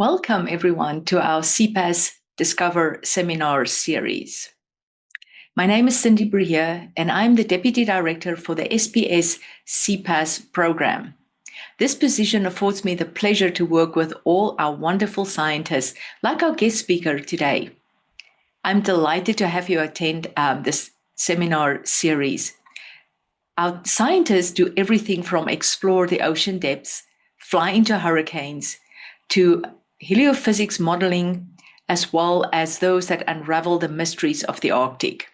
Welcome, everyone, to our CPAESS Discovery Seminar series. My name is Cindy Briere, and I'm the Deputy Director for the SPS CPAESS program. This position affords me the pleasure to work with all our wonderful scientists, like our guest speaker today. I'm delighted to have you attend this seminar series. Our scientists do everything from explore the ocean depths, fly into hurricanes, to heliophysics modeling, as well as those that unravel the mysteries of the Arctic.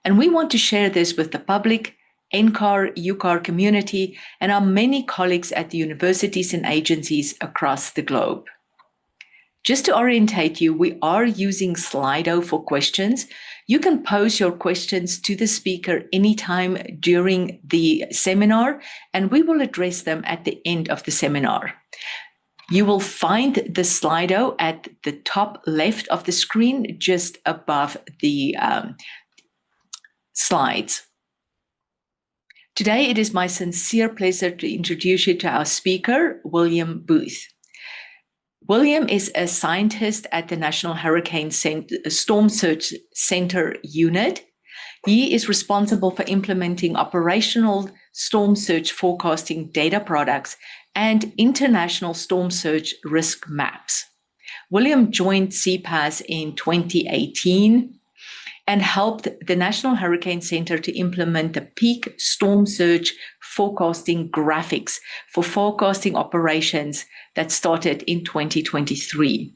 And we want to share this with the public, NCAR, UCAR community, and our many colleagues at the universities and agencies across the globe. Just to orientate you, we are using Slido for questions. You can pose your questions to the speaker anytime during the seminar, and we will address them at the end of the seminar. You will find the Slido at the top left of the screen, just above the slides. Today, it is my sincere pleasure to introduce you to our speaker, William Booth. William is a scientist at the National Hurricane Storm Surge Center unit. He is responsible for implementing operational storm surge forecasting data products and international storm surge risk maps. William joined CPAESS in 2018 and helped the National Hurricane Center to implement the peak storm surge forecasting graphics for forecasting operations that started in 2023.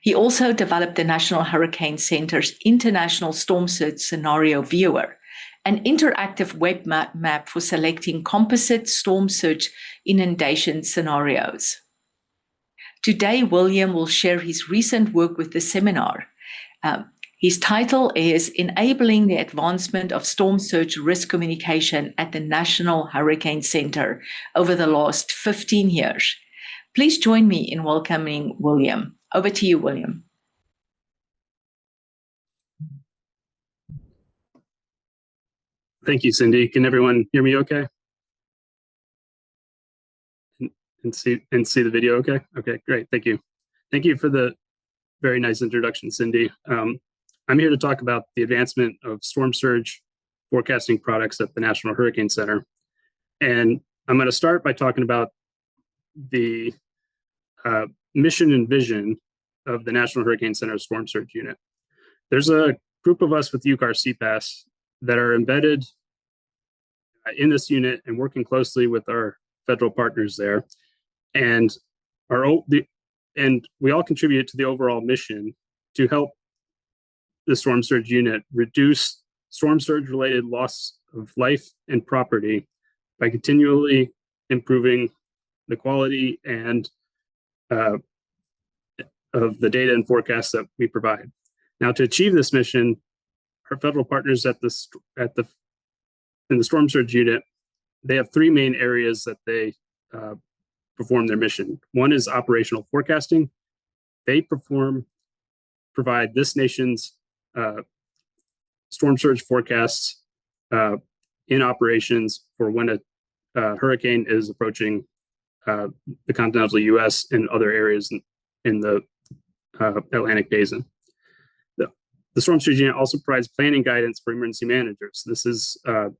He also developed the National Hurricane Center's International Storm Surge Scenario Viewer, an interactive web map for selecting composite storm surge inundation scenarios. Today, William will share his recent work with the seminar. His title is Enabling the Advancement of Storm Surge Risk Communication at the National Hurricane Center over the last 15 years. Please join me in welcoming William. Over to you, William. Thank you, Cindy. Can everyone hear me okay? And see the video okay? Okay, great, thank you. Thank you for the very nice introduction, Cindy. I'm here to talk about the advancement of storm surge forecasting products at the National Hurricane Center. And I'm going to start by talking about the mission and vision of the National Hurricane Center Storm Surge Unit. There's a group of us with UCAR.CPAESS that are embedded in this unit and working closely with our federal partners there. And we all contribute to the overall mission to help the Storm Surge Unit reduce storm surge related loss of life and property by continually improving the quality and of the data and forecasts that we provide. Now, to achieve this mission, our federal partners in the Storm Surge Unit, they have three main areas that they perform their mission. One is operational forecasting. They provide this nation's storm surge forecasts in operations for when a hurricane is approaching the continental U.S. and other areas in the Atlantic Basin. The Storm Surge Unit also provides planning guidance for emergency managers. This is the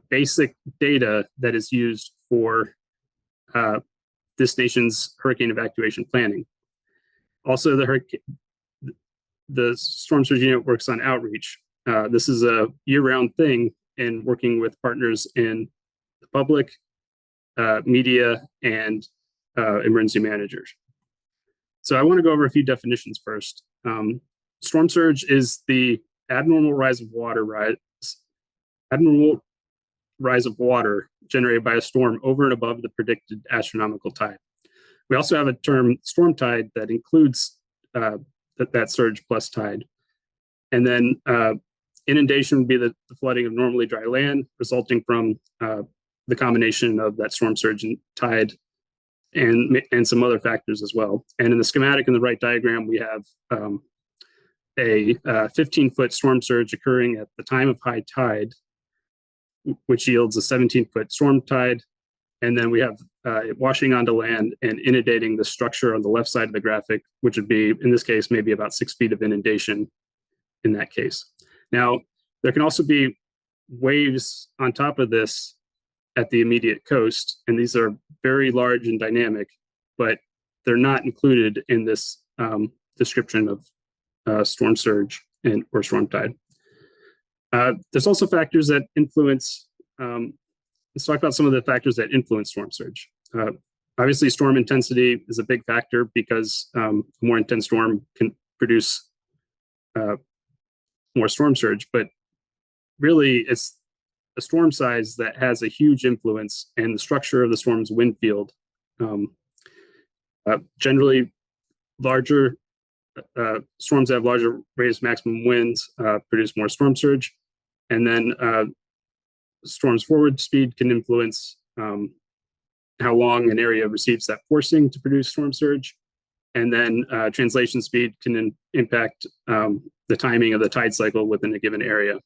basic data that is used for this nation's hurricane evacuation planning. Also, the Storm Surge Unit works on outreach. This is a year-round thing in working with partners in the public, media, and emergency managers. So I want to go over a few definitions first. Storm surge is the abnormal rise of water generated by a storm over and above the predicted astronomical tide. We also have a term storm tide that includes that surge plus tide. And then inundation would be the flooding of normally dry land resulting from the combination of that storm surge and tide and some other factors as well. And in the schematic in the right diagram, we have a 15-foot storm surge occurring at the time of high tide, which yields a 17-foot storm tide. And then we have washing onto land and inundating the structure on the left side of the graphic, which would be, in this case, maybe about 6 feet of inundation in that case. Now, there can also be waves on top of this at the immediate coast, and these are very large and dynamic, but they're not included in this description of storm surge or storm tide. There's also factors that influence. Let's talk about some of the factors that influence storm surge. Obviously, storm intensity is a big factor because a more intense storm can produce more storm surge, but really it's a storm size that has a huge influence, and the structure of the storm's wind field. Generally, larger storms that have larger raised maximum winds produce more storm surge, and then storm's forward speed can influence how long an area receives that forcing to produce storm surge, and then translation speed can impact the timing of the tide cycle within a given area.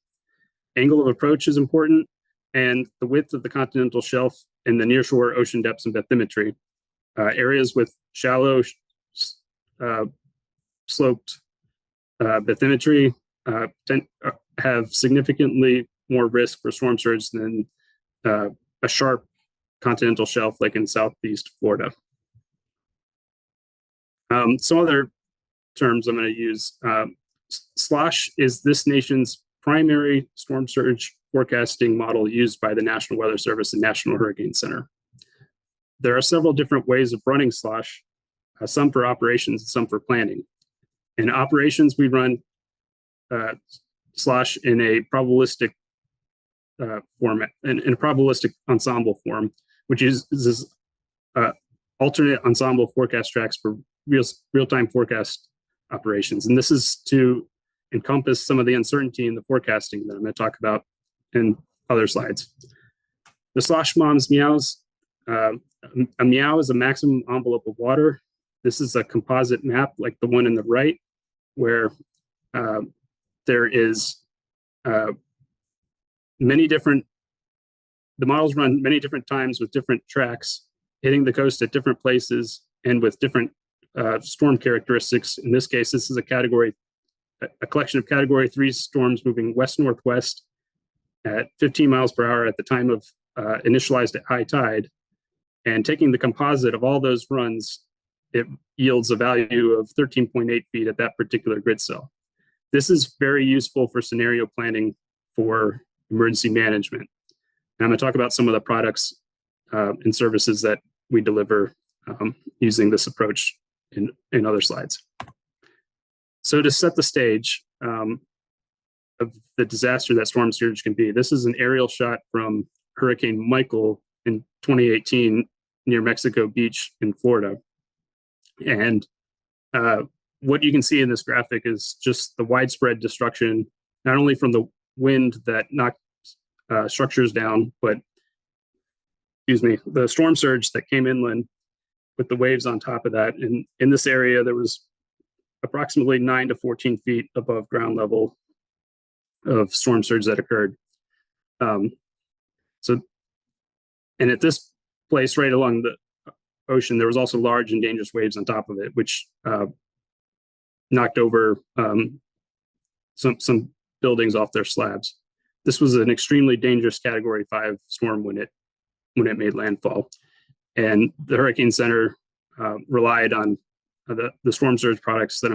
Angle of approach is important, and the width of the continental shelf and the nearshore ocean depths and bathymetry. Areas with shallow sloped bathymetry have significantly more risk for storm surge than a sharp continental shelf like in southeast Florida. Some other terms I'm going to use. SLOSH is this nation's primary storm surge forecasting model used by the National Weather Service and National Hurricane Center. There are several different ways of running SLOSH, some for operations and some for planning. In operations, we run SLOSH in a probabilistic format, in a probabilistic ensemble form, which uses alternate ensemble forecast tracks for real-time forecast operations. And this is to encompass some of the uncertainty in the forecasting that I'm going to talk about in other slides. The SLOSH MOMS meows. A meow is a maximum envelope of water. This is a composite map like the one in the right, where there is many different, the models run many different times with different tracks, hitting the coast at different places and with different storm characteristics. In this case, this is a collection of category 3 storms moving west-northwest at 15 miles per hour at the time of initialized at high tide. And taking the composite of all those runs, it yields a value of 13.8 feet at that particular grid cell. This is very useful for scenario planning for emergency management. And I'm going to talk about some of the products and services that we deliver using this approach in other slides. So to set the stage of the disaster that storm surge can be, this is an aerial shot from Hurricane Michael in 2018 near Mexico Beach in Florida. And what you can see in this graphic is just the widespread destruction, not only from the wind that knocked structures down, but the storm surge that came inland with the waves on top of that. And in this area, there was approximately 9 to 14 feet above ground level of storm surge that occurred. And at this place right along the ocean, there was also large and dangerous waves on top of it, which knocked over some buildings off their slabs. This was an extremely dangerous Category 5 storm when it made landfall, and the Hurricane Center relied on the storm surge products that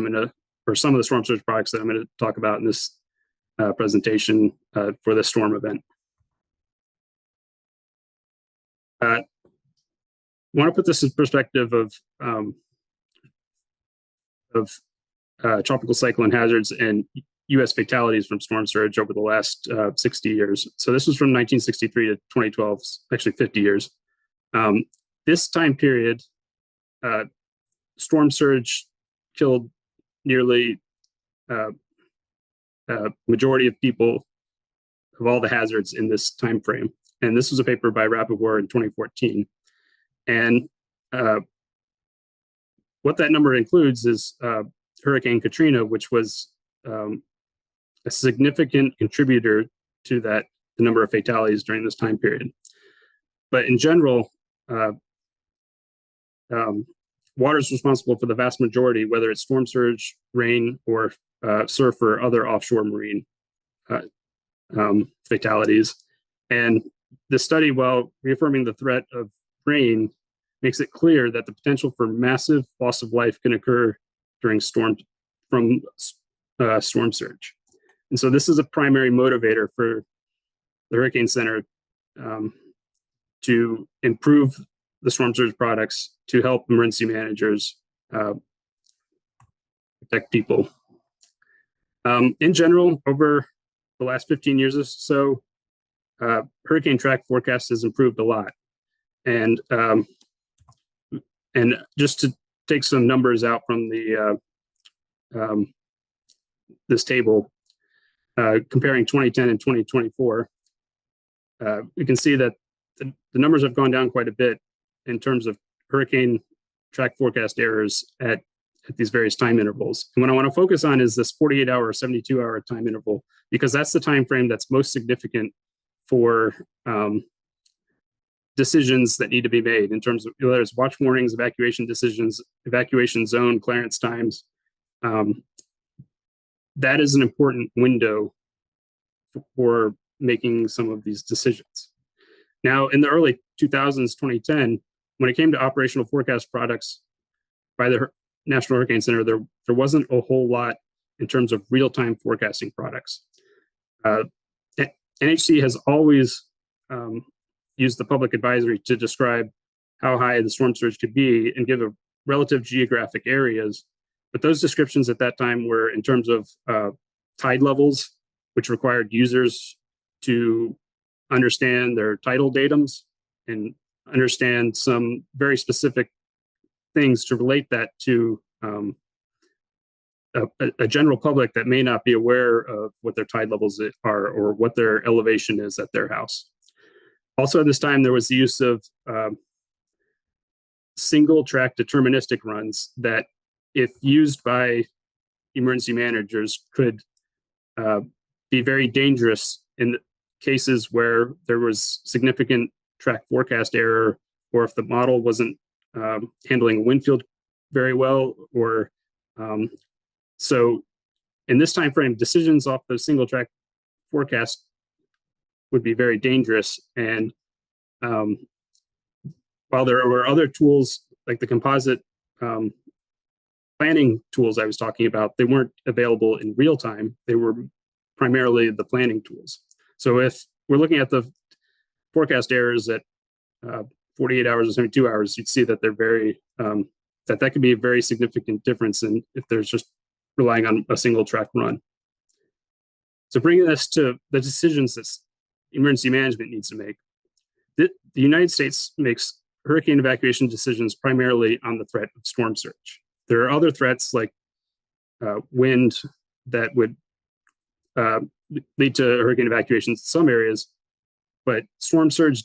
some of the storm surge products that I'm going to talk about in this presentation for this storm event. I want to put this in perspective of tropical cyclone hazards and U.S. fatalities from storm surge over the last 60 years. So this was from 1963 to 2012, actually 50 years. This time period, storm surge killed nearly majority of people of all the hazards in this time frame. And this was a paper by Rappaport in 2014. And what that number includes is Hurricane Katrina, which was a significant contributor to the number of fatalities during this time period. But in general, water is responsible for the vast majority, whether it's storm surge, rain, or surf or other offshore marine fatalities. And the study, while reaffirming the threat of rain, makes it clear that the potential for massive loss of life can occur during storm surge. And so this is a primary motivator for the Hurricane Center to improve the storm surge products to help emergency managers protect people. In general, over the last 15 years or so, hurricane track forecast has improved a lot. And just to take some numbers out from the this table, comparing 2010 and 2024, you can see that the numbers have gone down quite a bit in terms of hurricane track forecast errors at these various time intervals. And what I want to focus on is this 48-hour, 72-hour time interval, because that's the time frame that's most significant for decisions that need to be made in terms of whether it's watch warnings, evacuation decisions, evacuation zone clearance times. That is an important window for making some of these decisions. Now, in the early 2000s, 2010, when it came to operational forecast products by the National Hurricane Center, there wasn't a whole lot in terms of real-time forecasting products. NHC has always used the public advisory to describe how high the storm surge could be and give a relative geographic areas. But those descriptions at that time were in terms of tide levels, which required users to understand their tidal datums and understand some very specific things to relate that to a general public that may not be aware of what their tide levels are or what their elevation is at their house. Also at this time, there was the use of single track deterministic runs that, if used by emergency managers, could be very dangerous in cases where there was significant track forecast error, or if the model wasn't handling wind field very well, or so in this time frame, decisions off the single track forecast would be very dangerous. And while there were other tools like the composite planning tools I was talking about, they weren't available in real time. They were primarily the planning tools. So if we're looking at the forecast errors at 48 hours or 72 hours, you'd see that they're very, that could be a very significant difference in if there's just relying on a single track run. So bringing this to the decisions that emergency management needs to make. The United States makes hurricane evacuation decisions primarily on the threat of storm surge. There are other threats like wind that would lead to hurricane evacuations in some areas, but storm surge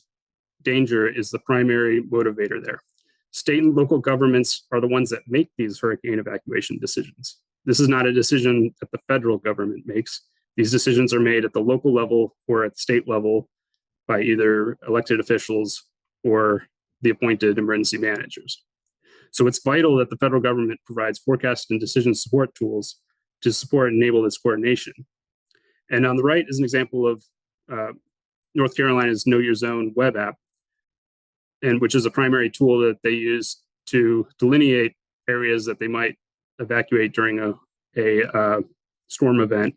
danger is the primary motivator there. State and local governments are the ones that make these hurricane evacuation decisions. This is not a decision that the federal government makes. These decisions are made at the local level or at the state level by either elected officials or the appointed emergency managers. So it's vital that the federal government provides forecast and decision support tools to support and enable this coordination. And on the right is an example of North Carolina's Know Your Zone web app, and which is a primary tool that they use to delineate areas that they might evacuate during a storm event.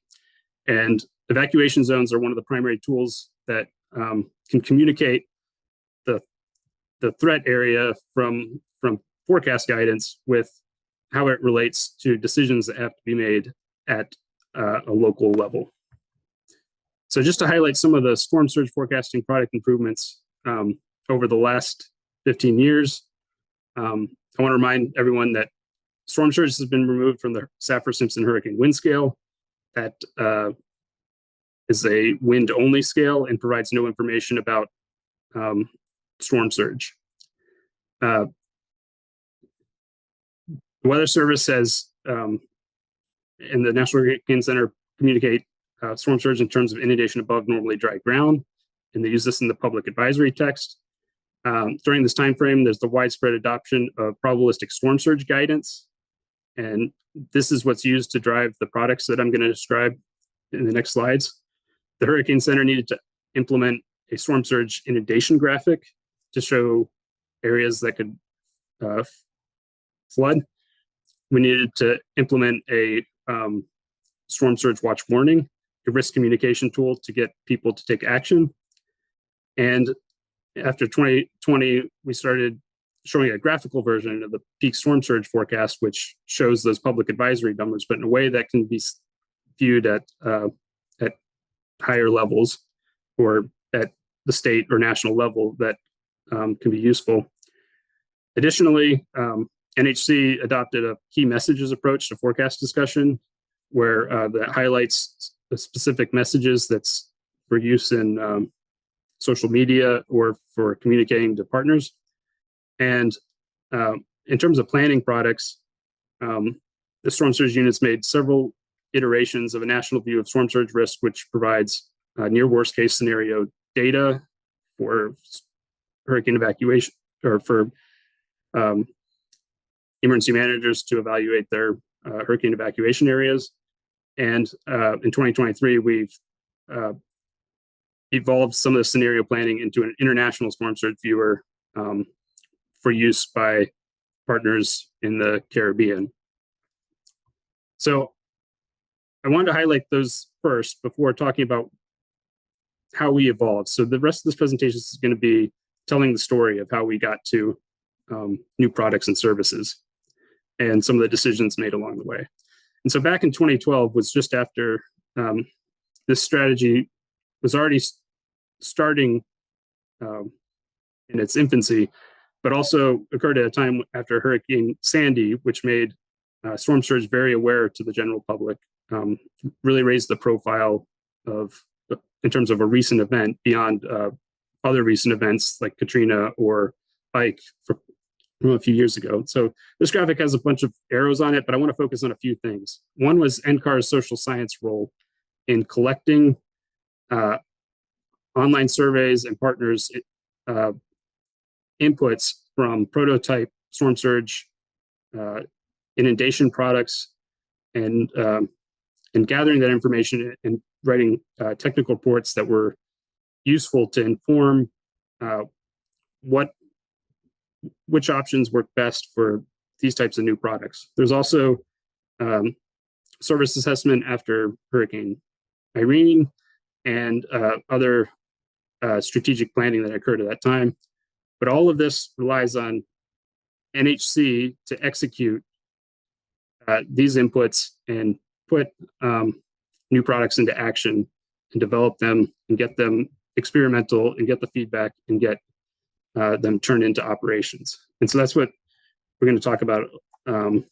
And evacuation zones are one of the primary tools that can communicate the threat area from forecast guidance with how it relates to decisions that have to be made at a local level. So just to highlight some of the storm surge forecasting product improvements over the last 15 years, I want to remind everyone that storm surge has been removed from the Saffir-Simpson hurricane wind scale. That is a wind-only scale and provides no information about storm surge. The Weather Service has, and the National Hurricane Center communicate storm surge in terms of inundation above normally dry ground, and they use this in the public advisory text. During this time frame, there's the widespread adoption of probabilistic storm surge guidance. And this is what's used to drive the products that I'm going to describe in the next slides. The Hurricane Center needed to implement a storm surge inundation graphic to show areas that could flood. We needed to implement a storm surge watch warning, a risk communication tool to get people to take action. And after 2020, we started showing a graphical version of the peak storm surge forecast, which shows those public advisory numbers, but in a way that can be viewed at higher levels or at the state or national level that can be useful. Additionally, NHC adopted a key messages approach to forecast discussion, where that highlights the specific messages that's for use in social media or for communicating to partners. And in terms of planning products, the storm surge units made several iterations of a national view of storm surge risk, which provides near worst case scenario data for hurricane evacuation or for emergency managers to evaluate their hurricane evacuation areas. And in 2023, we've evolved some of the scenario planning into an international storm surge viewer for use by partners in the Caribbean. So I wanted to highlight those first before talking about how we evolved. So the rest of this presentation is going to be telling the story of how we got to new products and services and some of the decisions made along the way. And so back in 2012 was just after this strategy was already starting in its infancy, but also occurred at a time after Hurricane Sandy, which made storm surge very aware to the general public, really raised the profile of, in terms of a recent event beyond other recent events like Katrina or Ike from a few years ago. So this graphic has a bunch of arrows on it, but I want to focus on a few things. One was NCAR's social science role in collecting online surveys and partners inputs from prototype storm surge inundation products and gathering that information and writing technical reports that were useful to inform which options work best for these types of new products. There's also service assessment after Hurricane Irene and other strategic planning that occurred at that time. But all of this relies on NHC to execute these inputs and put new products into action and develop them and get them experimental and get the feedback and get them turned into operations. And so that's what we're going to talk about for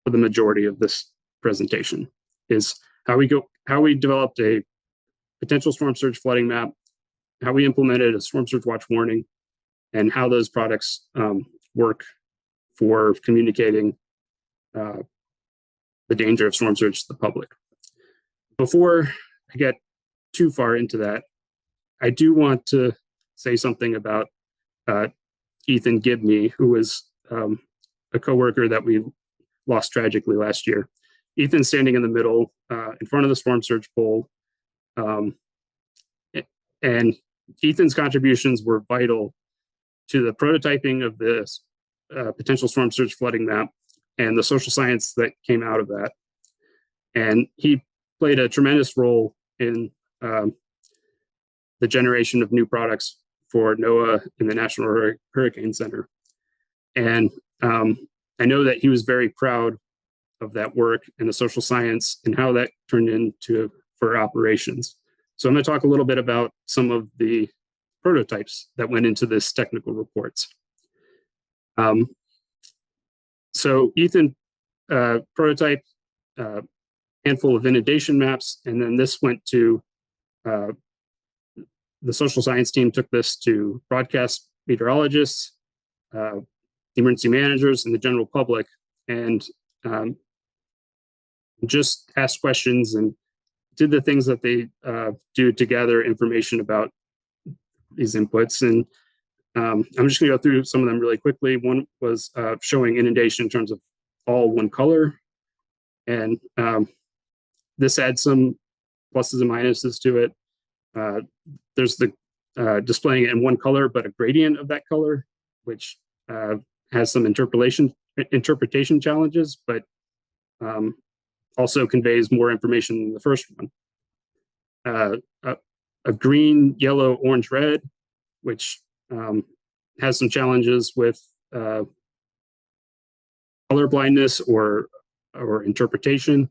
the majority of this presentation, is how we developed a potential storm surge flooding map, how we implemented a storm surge watch warning, and how those products work for communicating the danger of storm surge to the public. Before I get too far into that, I do want to say something about Ethan Gibney, who was a coworker that we lost tragically last year. Ethan's standing in the middle in front of the storm surge pole. And Ethan's contributions were vital to the prototyping of this potential storm surge flooding map and the social science that came out of that. And he played a tremendous role in the generation of new products for NOAA and the National Hurricane Center. And I know that he was very proud of that work and the social science and how that turned into for operations. So I'm going to talk a little bit about some of the prototypes that went into this technical reports. So Ethan prototyped a handful of inundation maps, and then this went to the social science team took this to broadcast meteorologists, emergency managers, and the general public, and just asked questions and did the things that they do to gather information about these inputs. And I'm just going to go through some of them really quickly. One was showing inundation in terms of all one color. And this adds some pluses and minuses to it. There's the displaying it in one color, but a gradient of that color, which has some interpretation challenges, but also conveys more information than the first one. A green, yellow, orange, red, which has some challenges with color blindness or interpretation.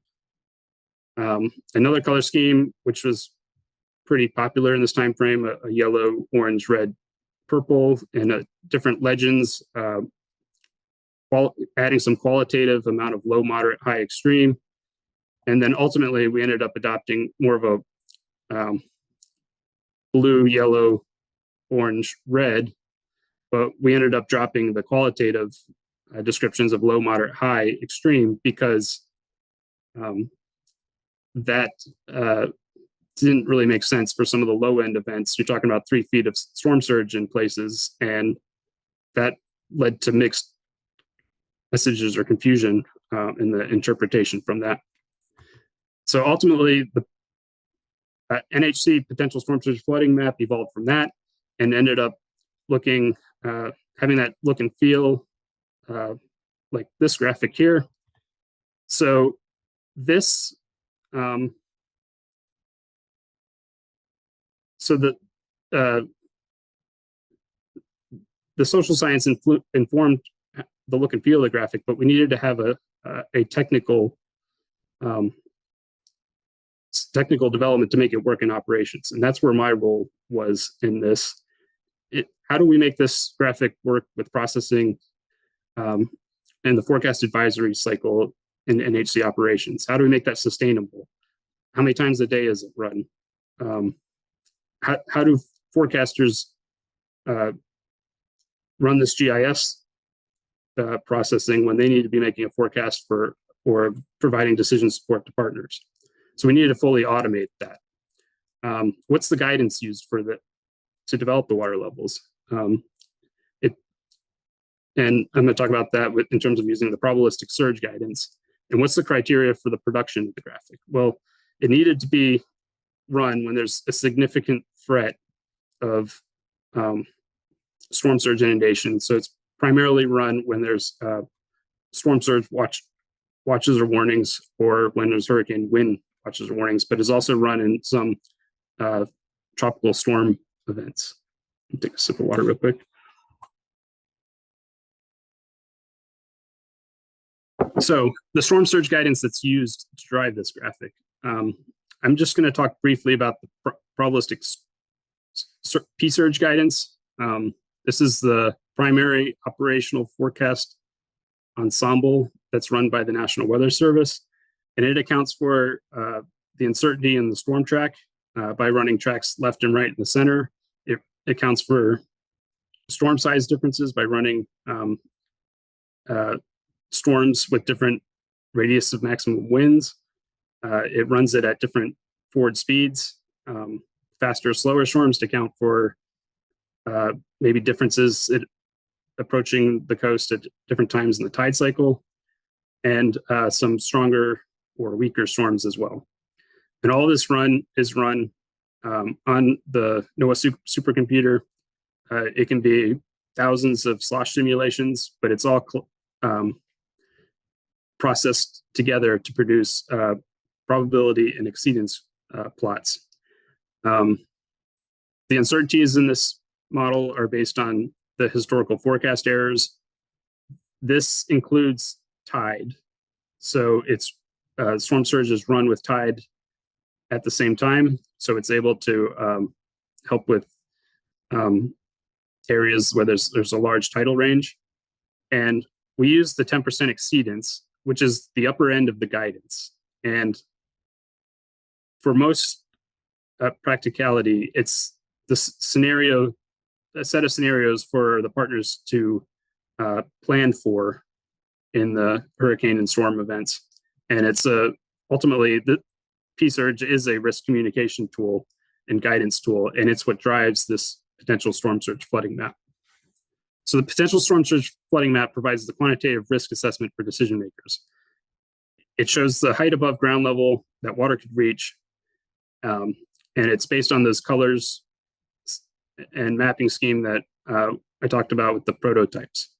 Another color scheme, which was pretty popular in this time frame, a yellow, orange, red, purple, and different legends, adding some qualitative amount of low, moderate, high, extreme. And then ultimately, we ended up adopting more of a blue, yellow, orange, red, but we ended up dropping the qualitative descriptions of low, moderate, high, extreme, because that didn't really make sense for some of the low end events. You're talking about 3 feet of storm surge in places, and that led to mixed messages or confusion in the interpretation from that. So ultimately, the NHC potential storm surge flooding map evolved from that and ended up looking, having that look and feel like this graphic here. So this, so the social science informed the look and feel of the graphic, but we needed to have a technical development to make it work in operations. And that's where my role was in this. How do we make this graphic work with processing and the forecast advisory cycle in NHC operations? How do we make that sustainable? How many times a day is it run? How do forecasters run this GIS processing when they need to be making a forecast for or providing decision support to partners? So we needed to fully automate that. What's the guidance used to develop the water levels? And I'm going to talk about that in terms of using the probabilistic surge guidance. And what's the criteria for the production of the graphic? Well, it needed to be run when there's a significant threat of storm surge inundation. So it's primarily run when there's storm surge watches or warnings, or when there's hurricane wind watches or warnings, but is also run in some tropical storm events. Take a sip of water real quick. So the storm surge guidance that's used to drive this graphic. I'm just going to talk briefly about the probabilistic P-surge guidance. This is the primary operational forecast ensemble that's run by the National Weather Service, and it accounts for the uncertainty in the storm track by running tracks left and right in the center. It accounts for storm size differences by running storms with different radius of maximum winds. It runs it at different forward speeds, faster or slower storms to account for maybe differences approaching the coast at different times in the tide cycle, and some stronger or weaker storms as well. And all this is run on the NOAA supercomputer. It can be thousands of slosh simulations, but it's all processed together to produce probability and exceedance plots. The uncertainties in this model are based on the historical forecast errors. This includes tide. So it's storm surge is run with tide at the same time. So it's able to help with areas where there's a large tidal range. And we use the 10% exceedance, which is the upper end of the guidance. And for most practicality, it's the scenario, a set of scenarios for the partners to plan for in the hurricane and storm events. And it's ultimately the P-surge is a risk communication tool and guidance tool, and it's what drives this potential storm surge flooding map. So the potential storm surge flooding map provides the quantitative risk assessment for decision makers. It shows the height above ground level that water could reach, and it's based on those colors and mapping scheme that I talked about with the prototypes.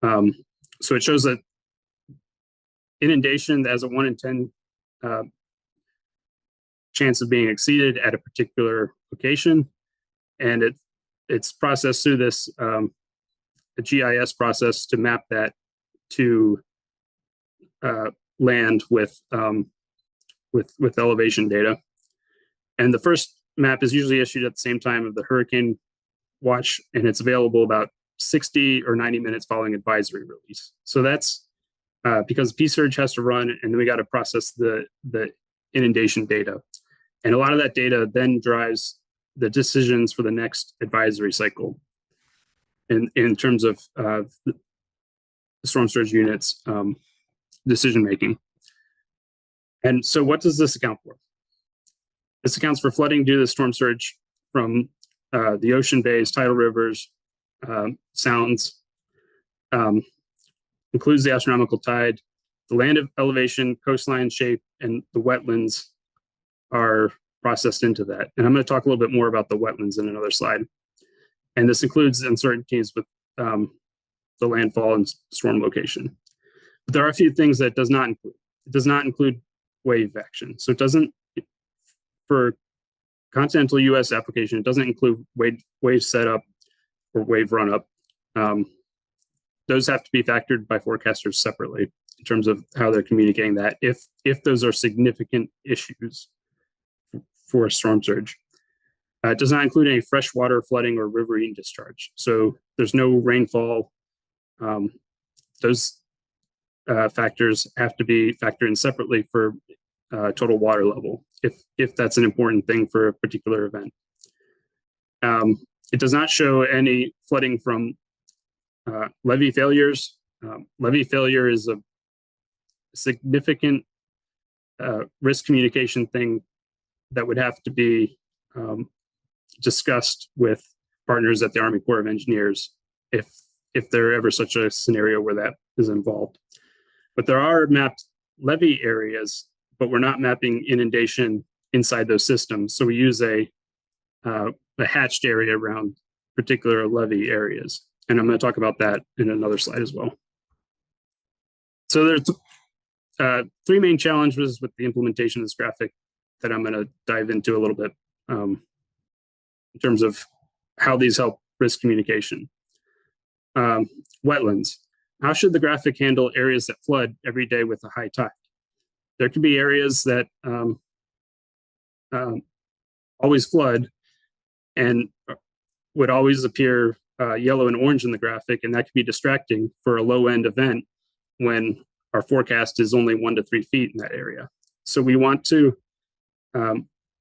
So it shows that inundation has a 1 in 10 chance of being exceeded at a particular location, and it's processed through this a GIS process to map that to land with elevation data. And the first map is usually issued at the same time of the hurricane watch, and it's available about 60 or 90 minutes following advisory release. So that's because P-Surge has to run, and then we got to process the inundation data. And a lot of that data then drives the decisions for the next advisory cycle in terms of the storm surge units decision making. And so what does this account for? This accounts for flooding due to the storm surge from the ocean bays, tidal rivers, sounds, includes the astronomical tide, the land elevation, coastline shape, and the wetlands are processed into that. And I'm going to talk a little bit more about the wetlands in another slide. And this includes uncertainties with the landfall and storm location. But there are a few things that it does not include. It does not include wave action. So it doesn't, for continental US application, it doesn't include wave setup or wave run up. Those have to be factored by forecasters separately in terms of how they're communicating that if those are significant issues for a storm surge. It does not include any freshwater flooding or riverine discharge. So there's no rainfall. Those factors have to be factored in separately for total water level, if that's an important thing for a particular event. It does not show any flooding from levee failures. Levee failure is a significant risk communication thing that would have to be discussed with partners at the Army Corps of Engineers if there ever such a scenario where that is involved. But there are mapped levee areas, but we're not mapping inundation inside those systems. So we use a hatched area around particular levee areas. And I'm going to talk about that in another slide as well. So there's three main challenges with the implementation of this graphic that I'm going to dive into a little bit in terms of how these help risk communication. Wetlands. How should the graphic handle areas that flood every day with a high tide? There could be areas that always flood and would always appear yellow and orange in the graphic, and that could be distracting for a low-end event when our forecast is only 1 to 3 feet in that area. So we want to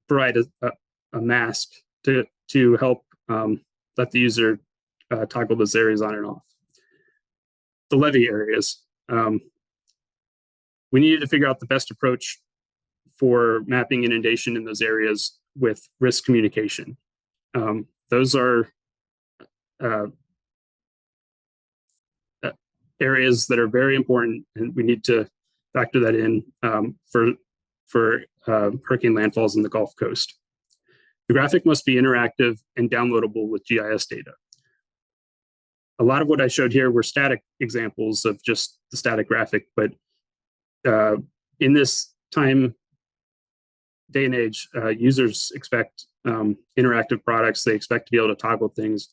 provide a mask to help let the user toggle those areas on and off. The levee areas. We needed to figure out the best approach for mapping inundation in those areas with risk communication. Those are areas that are very important, and we need to factor that in for hurricane landfalls in the Gulf Coast. The graphic must be interactive and downloadable with GIS data. A lot of what I showed here were static examples of just the static graphic, but in this day and age, users expect interactive products. They expect to be able to toggle things.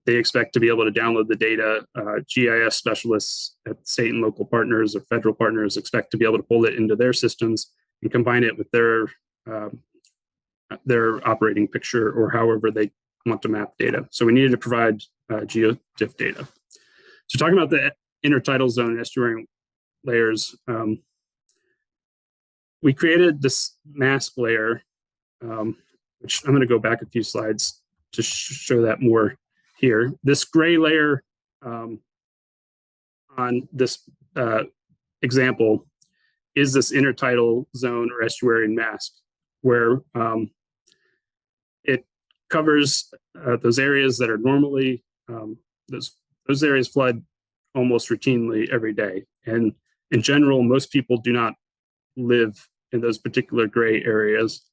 They expect to be able to download the data. GIS specialists at state and local partners or federal partners expect to be able to pull it into their systems and combine it with their operating picture or however they want to map data. So we needed to provide GeoDiff data. So talking about the intertidal zone and estuary layers, we created this mask layer, which I'm going to go back a few slides to show that more here. This gray layer on this example is this intertidal zone or estuary mask, where it covers those areas that are normally those those areas flood almost routinely every day. And in general, most people do not live in those particular gray areas.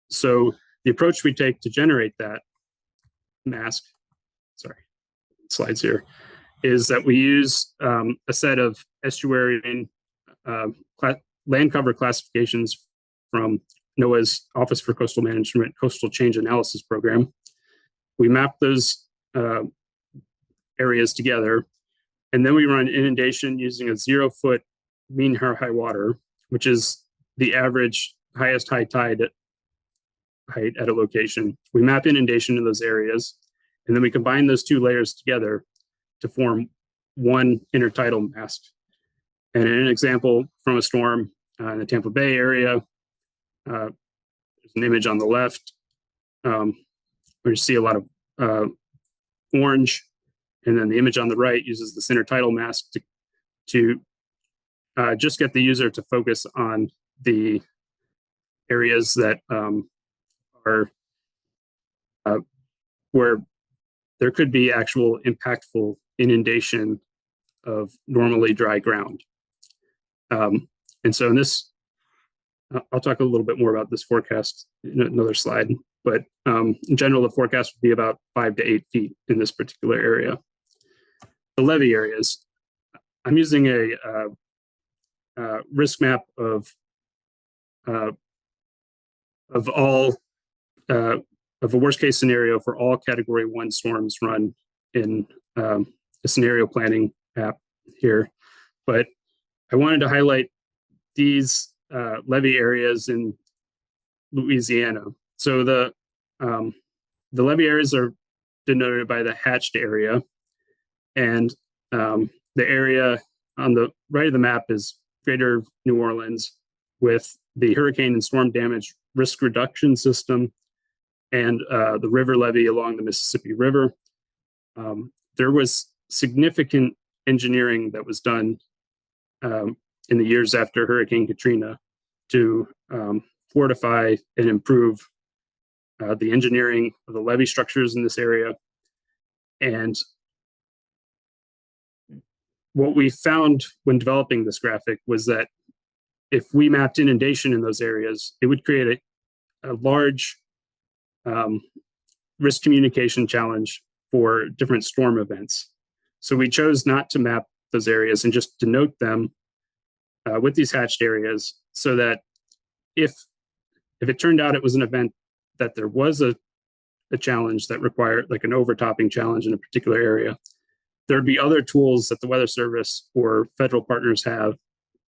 So the approach we take to generate that mask, slides here, is that we use a set of estuarine land cover classifications from NOAA's Office for Coastal Management Coastal Change Analysis Program. We map those areas together, and then we run inundation using a 0-foot mean high water, which is the average highest high tide height at a location. We map inundation in those areas, and then we combine those two layers together to form one intertidal mask. And in an example from a storm in the Tampa Bay area, there's an image on the left where you see a lot of orange, and then the image on the right uses this intertidal mask to just get the user to focus on the areas that are where there could be actual impactful inundation of normally dry ground. And so in this, I'll talk a little bit more about this forecast in another slide, but in general, the forecast would be about 5 to 8 feet in this particular area. The levee areas, I'm using a risk map of a worst case scenario for all Category 1 storms run in a scenario planning app here. But I wanted to highlight these levee areas in Louisiana. So the levee areas are denoted by the hatched area, and the area on the right of the map is Greater New Orleans with the hurricane and storm damage risk reduction system and the river levee along the Mississippi River. There was significant engineering that was done in the years after Hurricane Katrina to fortify and improve the engineering of the levee structures in this area. And what we found when developing this graphic was that if we mapped inundation in those areas, it would create a large risk communication challenge for different storm events. So we chose not to map those areas and just denote them with these hatched areas, so that if it turned out it was an event that there was a challenge that required, like an overtopping challenge in a particular area, there'd be other tools that the Weather Service or federal partners have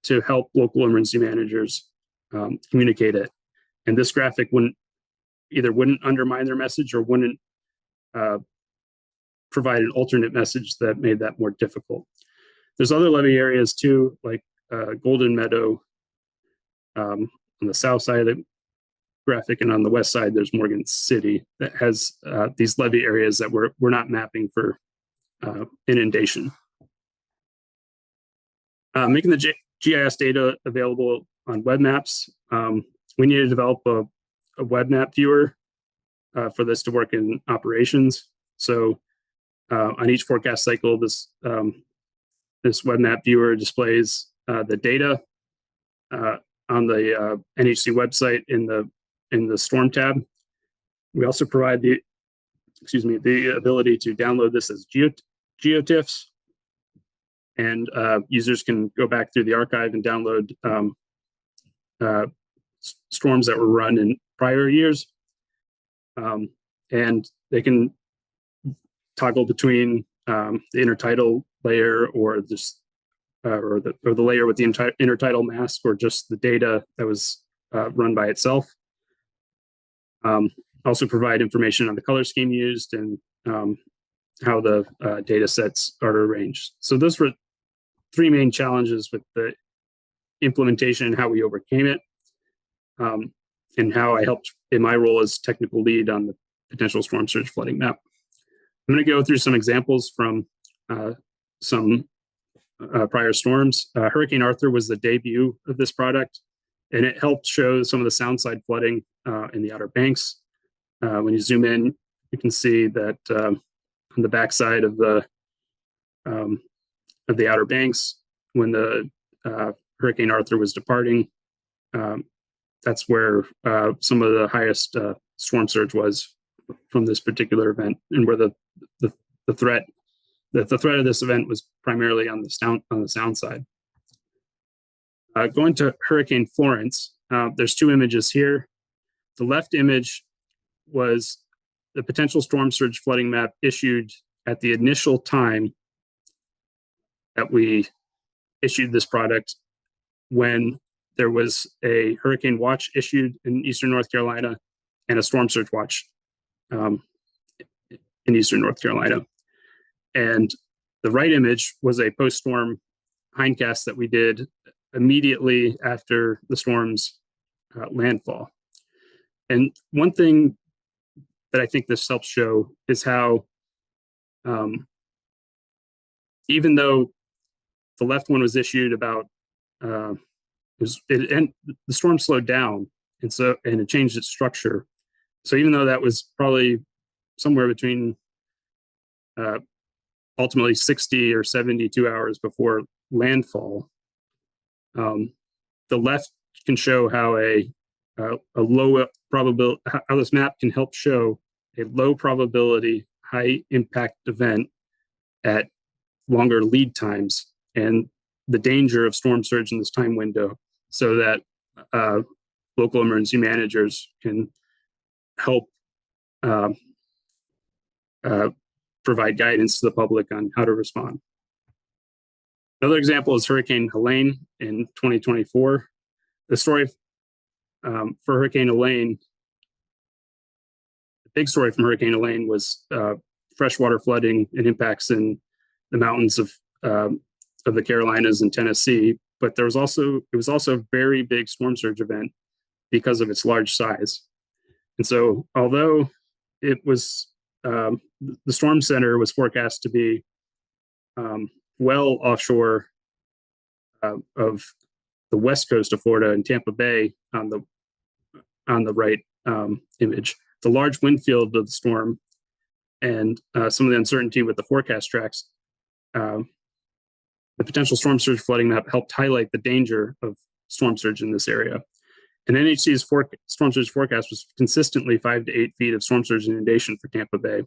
to help local emergency managers communicate it. And this graphic wouldn't undermine their message or wouldn't provide an alternate message that made that more difficult. There's other levee areas too, like Golden Meadow on the south side of the graphic, and on the west side there's Morgan City that has these levee areas that we're not mapping for inundation. Making the GIS data available on web maps, we need to develop a web map viewer for this to work in operations. So on each forecast cycle, this web map viewer displays the data on the NHC website in the storm tab. We also provide the ability to download this as GeoTIFFs, and users can go back through the archive and download storms that were run in prior years, and they can toggle between the intertidal layer or this or the layer with the intertidal mask, or just the data that was run by itself. Also provide information on the color scheme used and how the data sets are arranged. So those were three main challenges with the implementation and how we overcame it, and how I helped in my role as technical lead on the potential storm surge flooding map. I'm going to go through some examples from some prior storms. Hurricane Arthur was the debut of this product, and it helped show some of the sound side flooding in the Outer Banks. When you zoom in, you can see that on the backside of the Outer Banks when the Hurricane Arthur was departing. That's where some of the highest storm surge was from this particular event, and where the threat of this event was primarily on the sound side. Going to Hurricane Florence, there's two images here. The left image was the potential storm surge flooding map issued at the initial time that we issued this product, when there was a hurricane watch issued in Eastern North Carolina and a storm surge watch in Eastern North Carolina. And the right image was a post-storm hindcast that we did immediately after the storm's landfall. And one thing that I think this helps show is how, even though the left one was issued about, and the storm slowed down, and it changed its structure. So even though that was probably somewhere between ultimately 60 or 72 hours before landfall, the left can show how a low probability, how this map can help show a low probability, high impact event at longer lead times, and the danger of storm surge in this time window, so that local emergency managers can help provide guidance to the public on how to respond. Another example is Hurricane Helene in 2024. The story for Hurricane Helene, the big story from Hurricane Helene was freshwater flooding and impacts in the mountains of the Carolinas and Tennessee. But it was also a very big storm surge event because of its large size. And so, although it was the storm center was forecast to be well offshore of the west coast of Florida and Tampa Bay on the right image, the large wind field of the storm and some of the uncertainty with the forecast tracks, the potential storm surge flooding map helped highlight the danger of storm surge in this area. And NHC's storm surge forecast was consistently 5 to 8 feet of storm surge inundation for Tampa Bay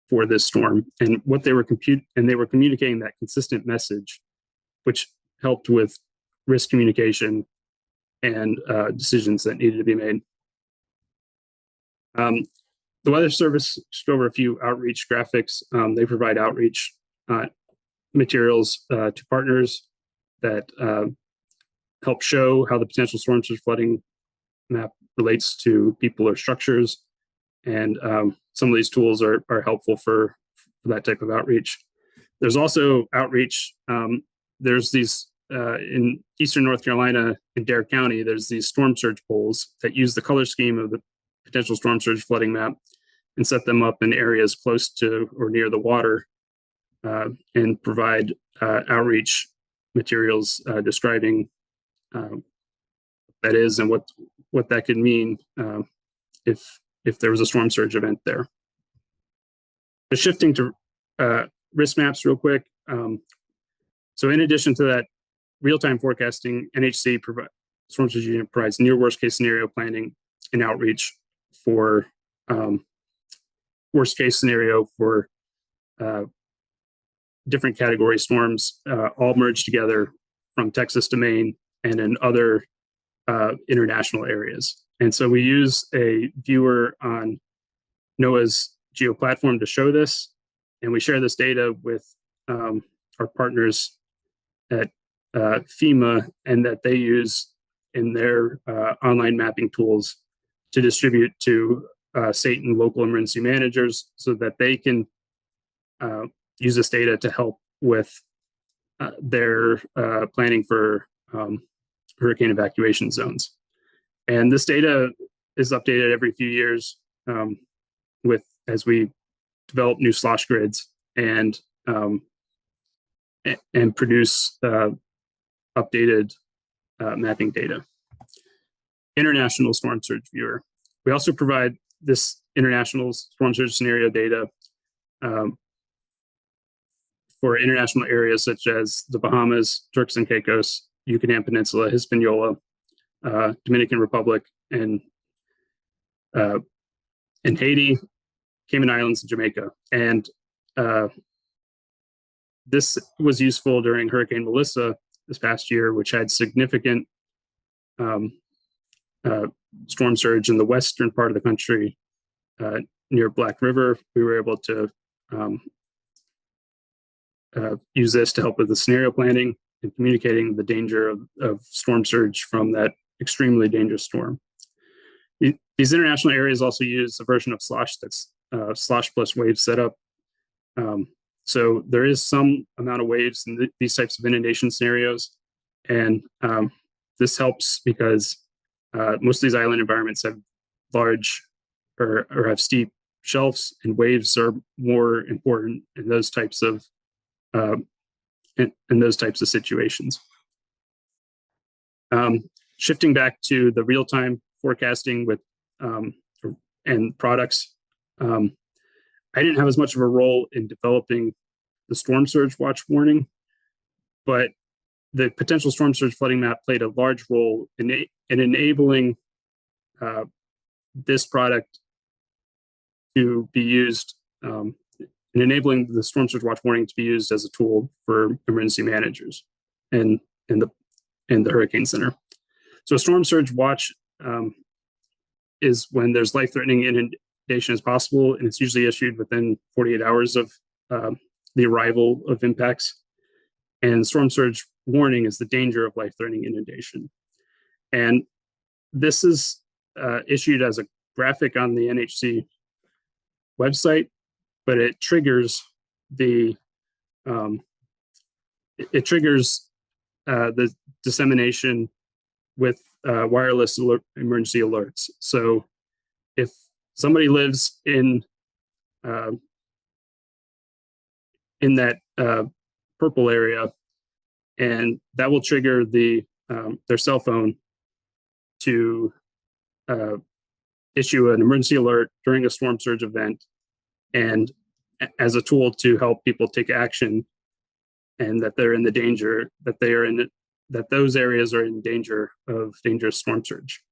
for this storm. And what they were communicating that consistent message, which helped with risk communication and decisions that needed to be made. The Weather Service, just go over a few outreach graphics. They provide outreach materials to partners that help show how the potential storm surge flooding map relates to people or structures. And some of these tools are helpful for that type of outreach. There's also outreach. There's these in Eastern North Carolina in Dare County, there's these storm surge poles that use the color scheme of the potential storm surge flooding map and set them up in areas close to or near the water and provide outreach materials describing that is and what that could mean if there was a storm surge event there. But shifting to risk maps real quick. So in addition to that real-time forecasting, NHC Storm Surge Unit provides near worst case scenario planning and outreach for worst case scenario for different category storms, all merged together from Texas to Maine and in other international areas. And so we use a viewer on NOAA's Geo platform to show this, and we share this data with our partners at FEMA, and that they use in their online mapping tools to distribute to state and local emergency managers so that they can use this data to help with their planning for hurricane evacuation zones. And this data is updated every few years as we develop new slosh grids and produce updated mapping data. International Storm Surge Viewer. We also provide this international storm surge scenario data for international areas such as the Bahamas, Turks and Caicos, Yucatan Peninsula, Hispaniola, Dominican Republic, and Haiti, Cayman Islands, and Jamaica. And this was useful during Hurricane Melissa this past year, which had significant storm surge in the western part of the country near Black River. We were able to use this to help with the scenario planning and communicating the danger of storm surge from that extremely dangerous storm. These international areas also use a version of slosh that's slosh plus wave setup. So there is some amount of waves in these types of inundation scenarios. And this helps because most of these island environments have large or have steep shelves, and waves are more important in those types of situations. Shifting back to the real-time forecasting with and products, I didn't have as much of a role in developing the storm surge watch warning, but the potential storm surge flooding map played a large role in enabling this product to be used, in enabling the storm surge watch warning to be used as a tool for emergency managers and in the Hurricane Center. So a storm surge watch is when there's life-threatening inundation as possible, and it's usually issued within 48 hours of the arrival of impacts. And storm surge warning is the danger of life-threatening inundation. And this is issued as a graphic on the NHC website, but it triggers the dissemination with wireless emergency alerts. So if somebody lives in that purple area, and that will trigger their cell phone to issue an emergency alert during a storm surge event, and as a tool to help people take action, and that they're in the danger, that those areas are in danger of dangerous storm surge.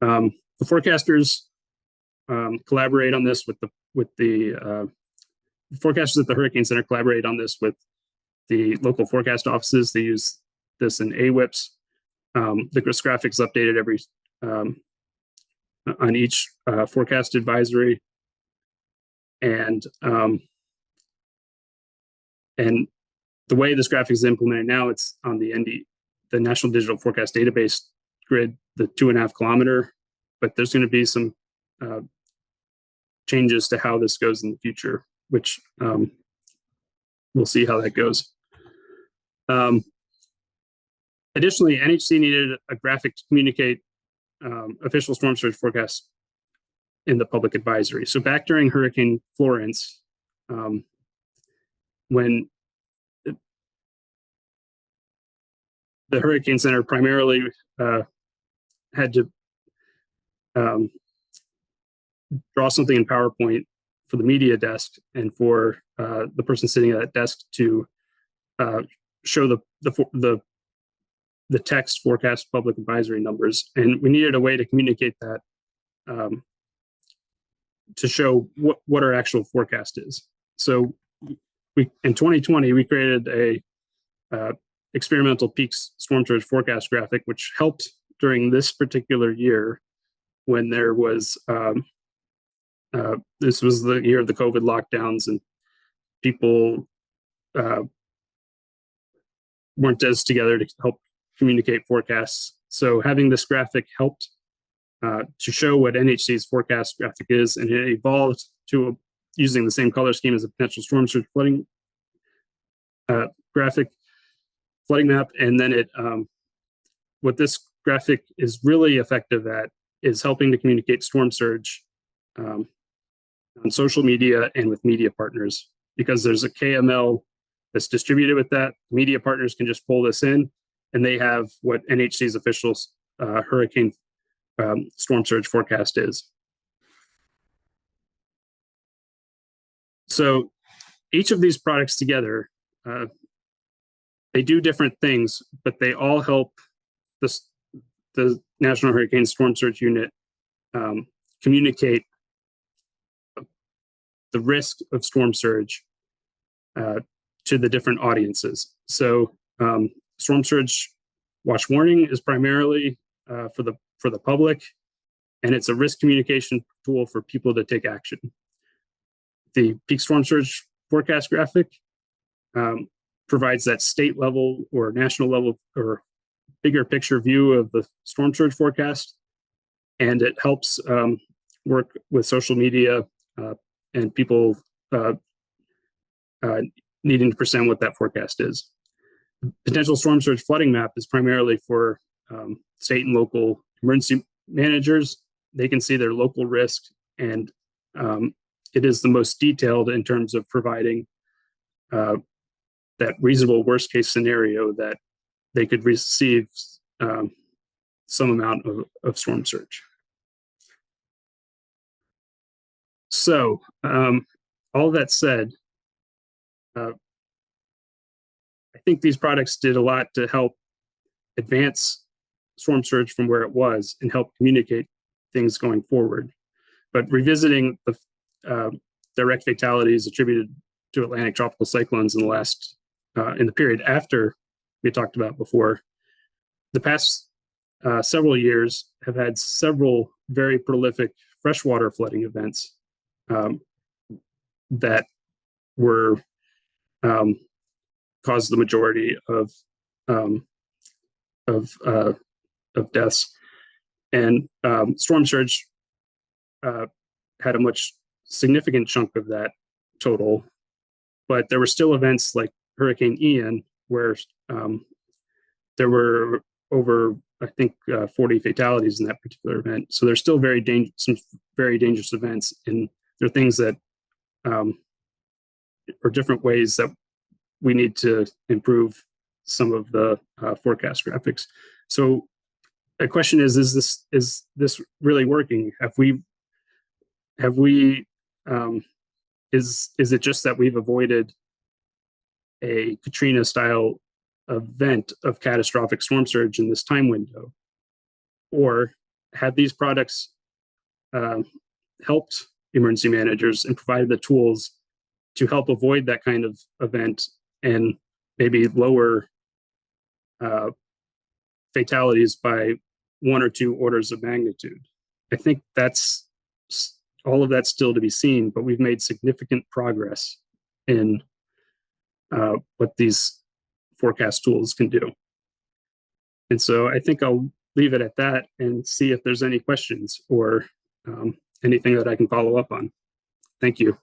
The forecasters collaborate on this with the forecasters at the Hurricane Center collaborate on this with the local forecast offices. They use this in AWIPS. The graphics updated every on each forecast advisory, and the way this graphic is implemented now, it's on the National Digital Forecast Database grid, the 2.5 kilometer, but there's going to be some changes to how this goes in the future, which we'll see how that goes. Additionally, NHC needed a graphic to communicate official storm surge forecasts in the public advisory. So back during Hurricane Florence, when the Hurricane Center primarily had to draw something in PowerPoint for the media desk and for the person sitting at that desk to show the text forecast public advisory numbers. And we needed a way to communicate that to show what our actual forecast is. So in 2020, we created a experimental peaks storm surge forecast graphic, which helped during this particular year when there was, this was the year of the COVID lockdowns, and people weren't as together to help communicate forecasts. So having this graphic helped to show what NHC's forecast graphic is, and it evolved to using the same color scheme as a potential storm surge flooding graphic flooding map. And then what this graphic is really effective at is helping to communicate storm surge on social media and with media partners, because there's a KML that's distributed with that. Media partners can just pull this in, and they have what NHC's official hurricane storm surge forecast is. So each of these products together, they do different things, but they all help the National Hurricane Storm Surge Unit communicate the risk of storm surge to the different audiences. So Storm Surge Watch Warning is primarily for the public, and it's a risk communication tool for people to take action. The Peak Storm Surge Forecast graphic provides that state level or national level or bigger picture view of the storm surge forecast, and it helps work with social media and people needing to present what that forecast is. Potential storm surge flooding map is primarily for state and local emergency managers. They can see their local risk, and it is the most detailed in terms of providing that reasonable worst case scenario that they could receive some amount of storm surge. So all that said, I think these products did a lot to help advance storm surge from where it was and help communicate things going forward. But revisiting the direct fatalities attributed to Atlantic tropical cyclones in the last in the period after we talked about before, the past several years have had several very prolific freshwater flooding events that were caused the majority of deaths, and storm surge had a much significant chunk of that total. But there were still events like Hurricane Ian, where there were over, I think, 40 fatalities in that particular event. So there's still some very dangerous events, and there are things that are different ways that we need to improve some of the forecast graphics. So the question is this really working? Is it just that we've avoided a Katrina style event of catastrophic storm surge in this time window? Or have these products helped emergency managers and provided the tools to help avoid that kind of event and maybe lower fatalities by 1 or 2 orders of magnitude? I think that's all of that's still to be seen, but we've made significant progress in what these forecast tools can do. And so I think I'll leave it at that and see if there's any questions or anything that I can follow up on. Thank you.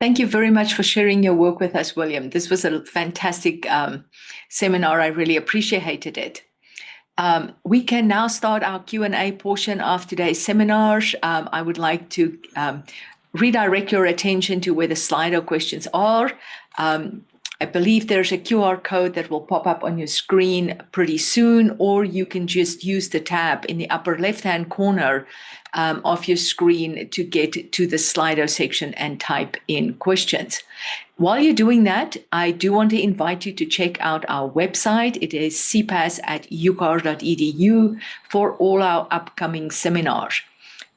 Thank you very much for sharing your work with us, William. This was a fantastic seminar. I really appreciated it. We can now start our Q&A portion of today's seminars. I would like to redirect your attention to where the Slido questions are. I believe there's a QR code that will pop up on your screen pretty soon, or you can just use the tab in the upper left-hand corner of your screen to get to the Slido section and type in questions. While you're doing that, I do want to invite you to check out our website. It is CPAESS at UCAR.CPAESS for all our upcoming seminars.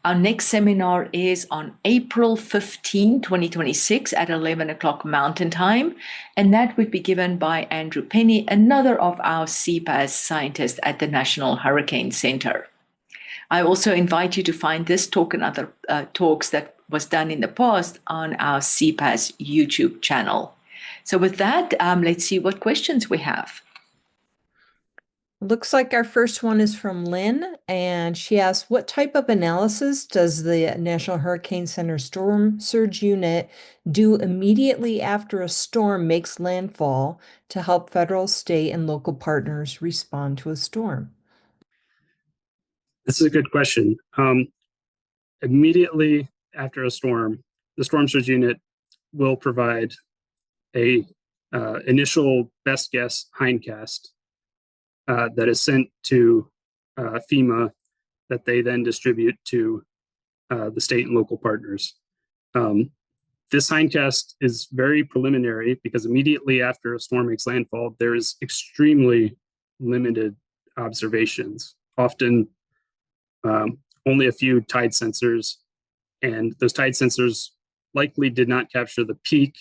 Our next seminar is on April 15, 2026 at 11 o'clock Mountain Time, and that would be given by Andrew Penny, another of our CPAESS scientists at the National Hurricane Center. I also invite you to find this talk and other talks that was done in the past on our CPAESS YouTube channel. So with that, let's see what questions we have. Looks like our first one is from Lynn, and she asks, what type of analysis does the National Hurricane Center Storm Surge Unit do immediately after a storm makes landfall to help federal, state, and local partners respond to a storm? This is a good question. Immediately after a storm, the Storm Surge Unit will provide a initial best guess hindcast that is sent to FEMA, that they then distribute to the state and local partners. This hindcast is very preliminary because immediately after a storm makes landfall, there is extremely limited observations, often only a few tide sensors, and those tide sensors likely did not capture the peak.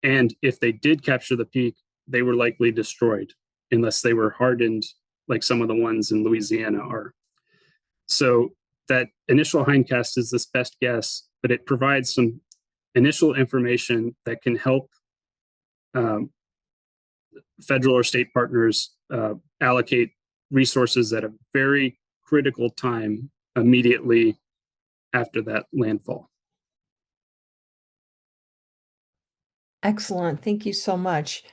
And if they did capture the peak, they were likely destroyed unless they were hardened like some of the ones in Louisiana are. So that initial hindcast is this best guess, but it provides some initial information that can help federal or state partners allocate resources at a very critical time immediately after that landfall. Excellent. Thank you so much.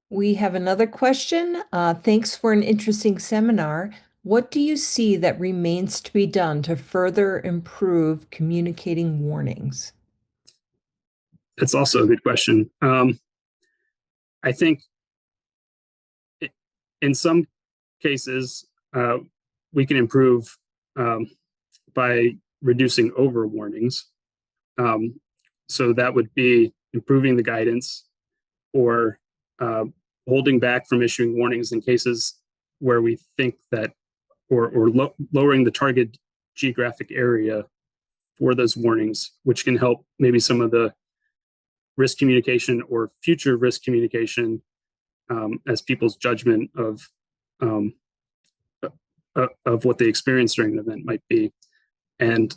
We have another question. Thanks for an interesting seminar. What do you see that remains to be done to further improve communicating warnings? It's also a good question. I think in some cases, we can improve by reducing over warnings. So that would be improving the guidance or holding back from issuing warnings in cases where we think that, or lowering the target geographic area for those warnings, which can help maybe some of the risk communication or future risk communication as people's judgment of what they experience during an event might be. And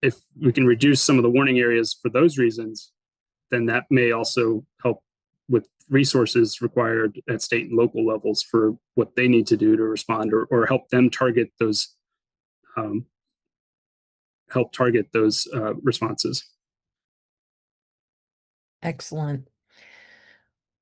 if we can reduce some of the warning areas for those reasons, then that may also help with resources required at state and local levels for what they need to do to respond, or help them target those responses. Excellent.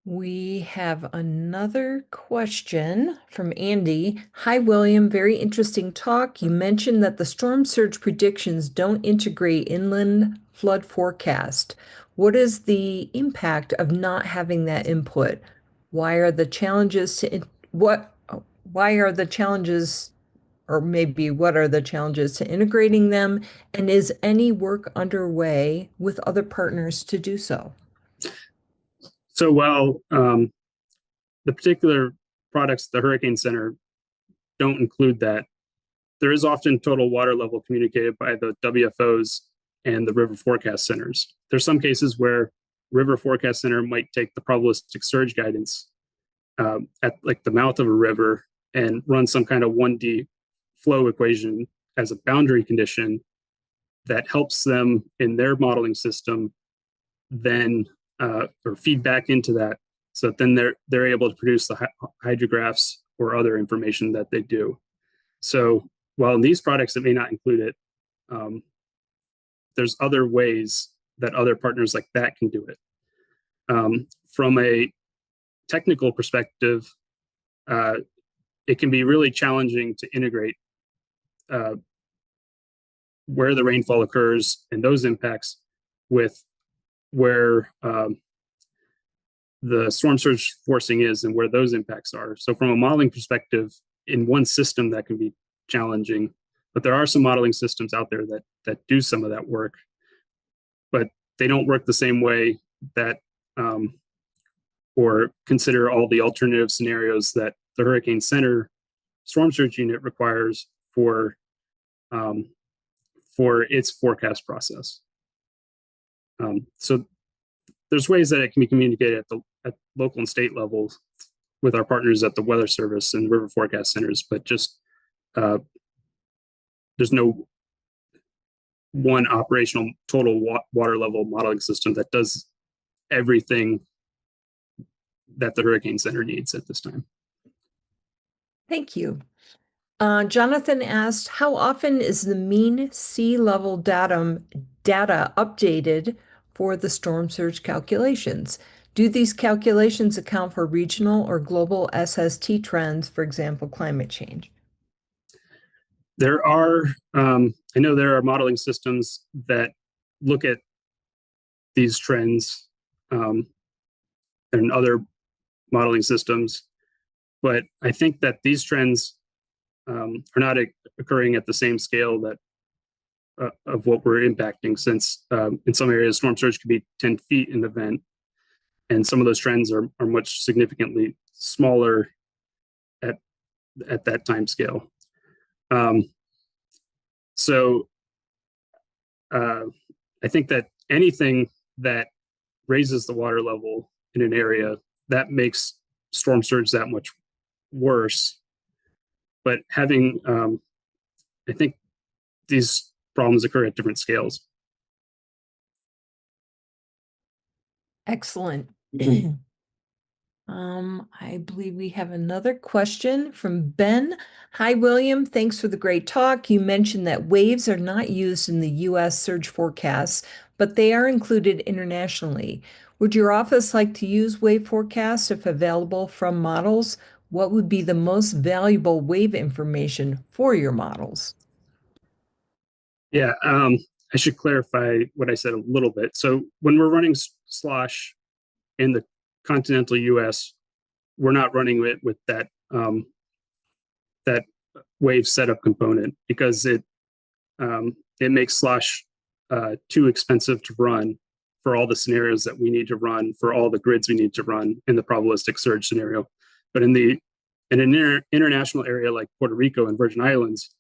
We have another question from Andy. Hi, William. Very interesting talk. You mentioned that the storm surge predictions don't integrate inland flood forecast. What is the impact of not having that input? Why are the challenges to what are the challenges to integrating them? And is any work underway with other partners to do so? So while the particular products at the Hurricane Center don't include that, there is often total water level communicated by the WFOs and the river forecast centers. There's some cases where river forecast center might take the probabilistic surge guidance at like the mouth of a river and run some kind of 1D flow equation as a boundary condition that helps them in their modeling system then or feed back into that, so that then they're able to produce the hydrographs or other information that they do. So while in these products it may not include it, there's other ways that other partners like that can do it. From a technical perspective, it can be really challenging to integrate where the rainfall occurs and those impacts with where the storm surge forcing is and where those impacts are. So from a modeling perspective, in one system that can be challenging, but there are some modeling systems out there that do some of that work, but they don't work the same way that or consider all the alternative scenarios that the Hurricane Center Storm Surge Unit requires for its forecast process. So there's ways that it can be communicated at local and state levels with our partners at the Weather Service and River Forecast Centers, but just there's no one operational total water level modeling system that does everything that the Hurricane Center needs at this time. Thank you. Jonathan asked, how often is the mean sea level data updated for the storm surge calculations? Do these calculations account for regional or global SST trends, for example, climate change? There are, I know there are modeling systems that look at these trends and other modeling systems, but I think that these trends are not occurring at the same scale that of what we're impacting, since in some areas storm surge could be 10 feet in event, and some of those trends are much significantly smaller at that time scale. So I think that anything that raises the water level in an area, that makes storm surge that much worse. But having, I think these problems occur at different scales. Excellent. I believe we have another question from Ben. Hi, William. Thanks for the great talk. You mentioned that waves are not used in the U.S. surge forecasts, but they are included internationally. Would your office like to use wave forecasts if available from models? What would be the most valuable wave information for your models? Yeah, I should clarify what I said a little bit. So when we're running slosh in the continental U.S., we're not running it with that that wave setup component, because it makes slosh too expensive to run for all the scenarios that we need to run, for all the grids we need to run in the probabilistic surge scenario. But in an international area like Puerto Rico and Virgin Islands,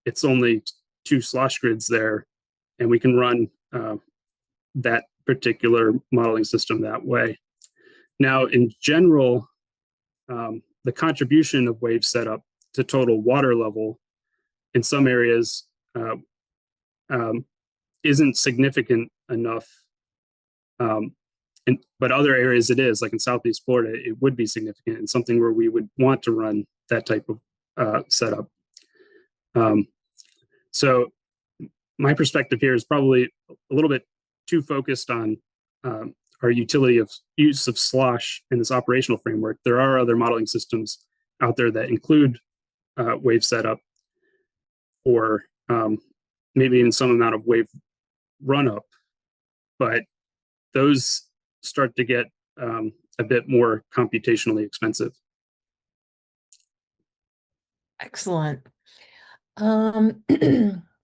it's only 2 slosh grids there, and we can run that particular modeling system that way. Now, in general, the contribution of wave setup to total water level in some areas isn't significant enough, but other areas it is, like in Southeast Florida, it would be significant and something where we would want to run that type of setup. So my perspective here is probably a little bit too focused on our utility of use of slosh in this operational framework. There are other modeling systems out there that include wave setup, or maybe even some amount of wave run up, but those start to get a bit more computationally expensive. Excellent.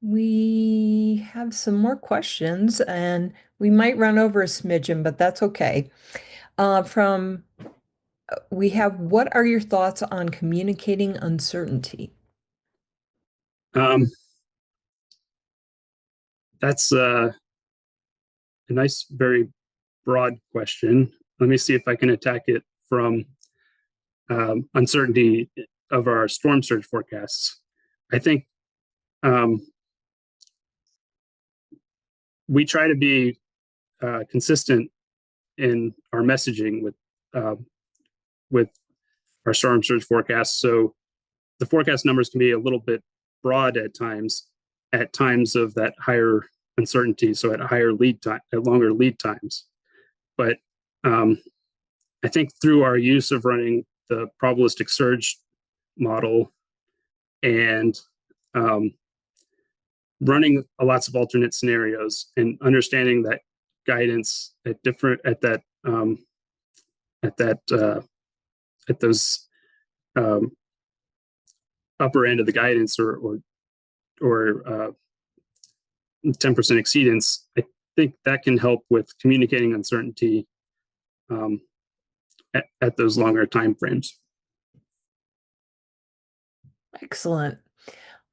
We have some more questions, and we might run over a smidgen, but that's okay. We have, what are your thoughts on communicating uncertainty? That's a nice, very broad question. Let me see if I can attack it from uncertainty of our storm surge forecasts. I think we try to be consistent in our messaging with our storm surge forecasts. So the forecast numbers can be a little bit broad at times of that higher uncertainty, so at higher lead time, at longer lead times. But I think through our use of running the probabilistic surge model and running lots of alternate scenarios and understanding that guidance at those upper end of the guidance or 10% exceedance, I think that can help with communicating uncertainty at those longer time frames. Excellent.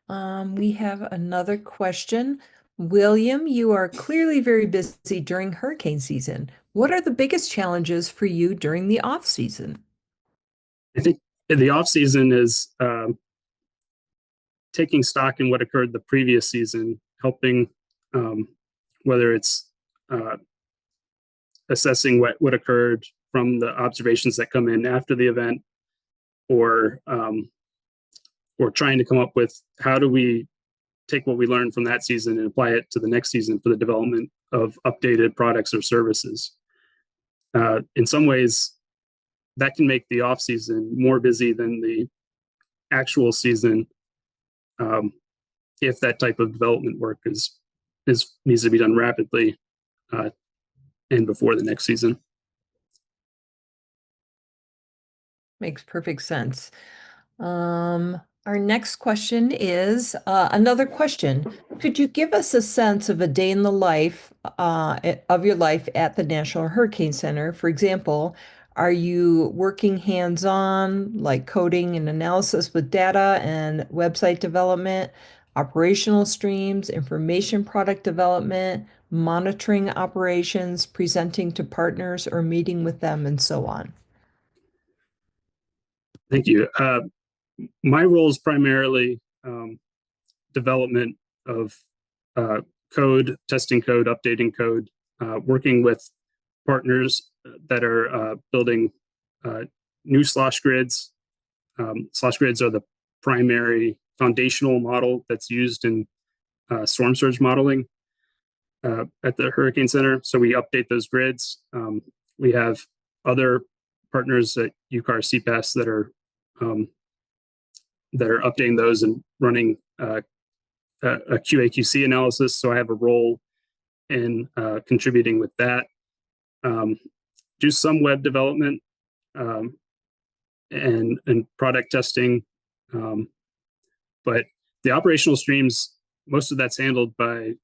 We have another question. William, you are clearly very busy during hurricane season. What are the biggest challenges for you during the off season? I think the off season is taking stock in what occurred the previous season, helping whether it's assessing what occurred from the observations that come in after the event, or trying to come up with how do we take what we learned from that season and apply it to the next season for the development of updated products or services. In some ways, that can make the off season more busy than the actual season, if that type of development work needs to be done rapidly and before the next season. Makes perfect sense. Our next question is another question. Could you give us a sense of a day in the life of your life at the National Hurricane Center? For example, are you working hands-on, like coding and analysis with data and website development, operational streams, information product development, monitoring operations, presenting to partners, or meeting with them, and so on? Thank you. My role is primarily development of code, testing code, updating code, working with partners that are building new slosh grids. Slosh grids are the primary foundational model that's used in storm surge modeling at the Hurricane Center. So we update those grids. We have other partners at UCAR.CPAESS that are updating those and running a QA/QC analysis. So I have a role in contributing with that. Do some web development and product testing, but the operational streams, most of that's handled by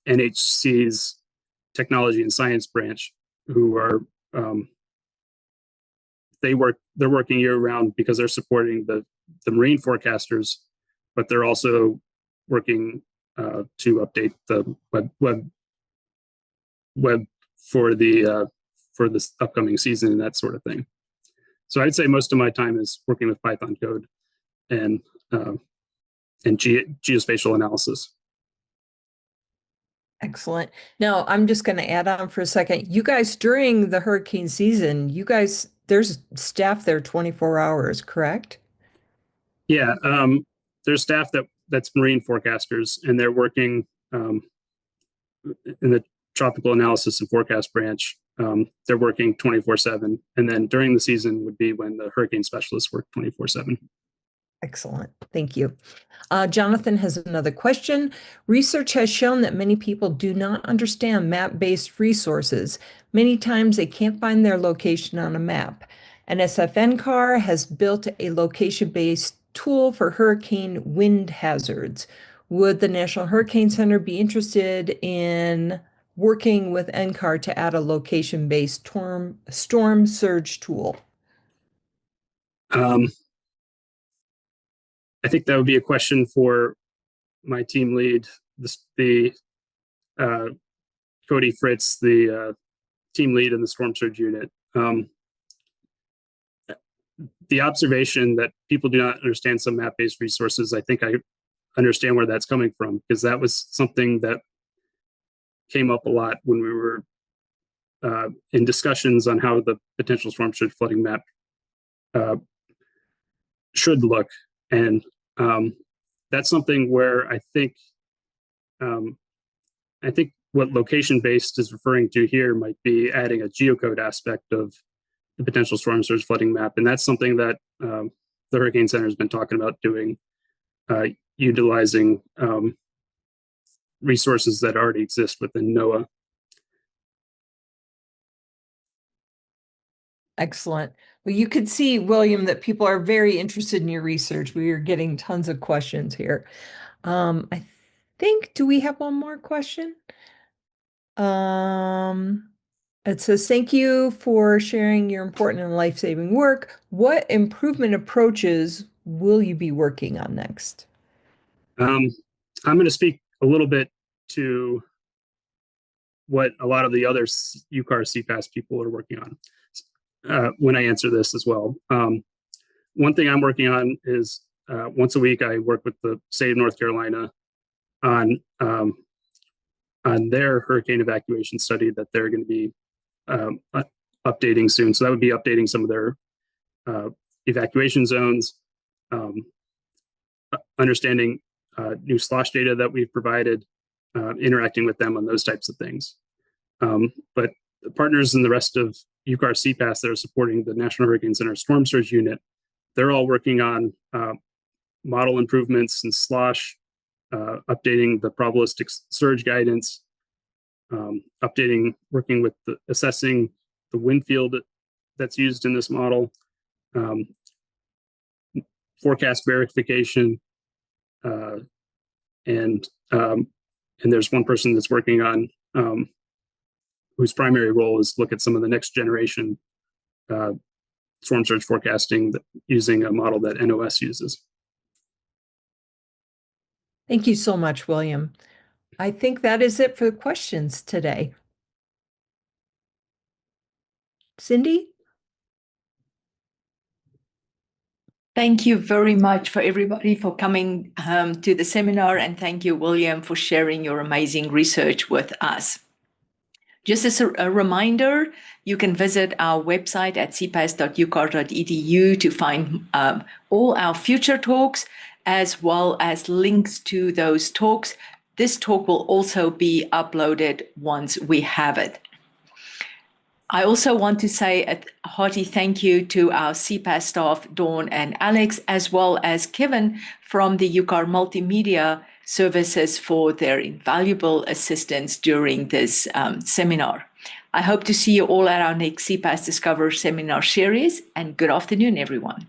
NHC's technology and science branch, who are they're working year round because they're supporting the marine forecasters, but they're also working to update the web for this upcoming season and that sort of thing. So I'd say most of my time is working with Python code and geospatial analysis. Excellent. Now, I'm just going to add on for a second. You guys, during the hurricane season, there's staff there 24 hours, correct? Yeah, there's staff that's marine forecasters, and they're working in the tropical analysis and forecast branch. They're working 24/7, and then during the season would be when the hurricane specialists work 24/7. Excellent. Thank you. Jonathan has another question. Research has shown that many people do not understand map-based resources. Many times they can't find their location on a map. NSF-NCAR has built a location-based tool for hurricane wind hazards. Would the National Hurricane Center be interested in working with NCAR to add a location-based storm surge tool? I think that would be a question for my team lead, Cody Fritz, the team lead in the storm surge unit. The observation that people do not understand some map-based resources, I think I understand where that's coming from, because that was something that came up a lot when we were in discussions on how the potential storm surge flooding map should look. And that's something where I think what location-based is referring to here might be adding a geocode aspect of the potential storm surge flooding map. And that's something that the Hurricane Center has been talking about doing, utilizing resources that already exist within NOAA. Excellent. Well, you could see, William, that people are very interested in your research. We are getting tons of questions here. I think, do we have one more question? It says, thank you for sharing your important and life-saving work. What improvement approaches will you be working on next? I'm going to speak a little bit to what a lot of the other UCAR-CPAESS people are working on when I answer this as well. One thing I'm working on is once a week I work with the state of North Carolina on their hurricane evacuation study that they're going to be updating soon. So that would be updating some of their evacuation zones, understanding new slosh data that we've provided, interacting with them on those types of things. But the partners and the rest of UCAR.CPAESS that are supporting the National Hurricane Center Storm Surge Unit, they're all working on model improvements and slosh, updating the probabilistic surge guidance, working with assessing the wind field that's used in this model, forecast verification, and there's one person that's working on whose primary role is look at some of the next generation storm surge forecasting using a model that NOS uses. Thank you so much, William. I think that is it for the questions today. Cindy? Thank you very much for everybody for coming to the seminar, and thank you, William, for sharing your amazing research with us. Just as a reminder, you can visit our website at cpaess.ucar.edu to find all our future talks, as well as links to those talks. This talk will also be uploaded once we have it. I also want to say a hearty thank you to our CPAESS staff, Dawn and Alex, as well as Kevin from the UCAR Multimedia Services for their invaluable assistance during this seminar. I hope to see you all at our next CPAESS Discovery Seminar series, and good afternoon, everyone.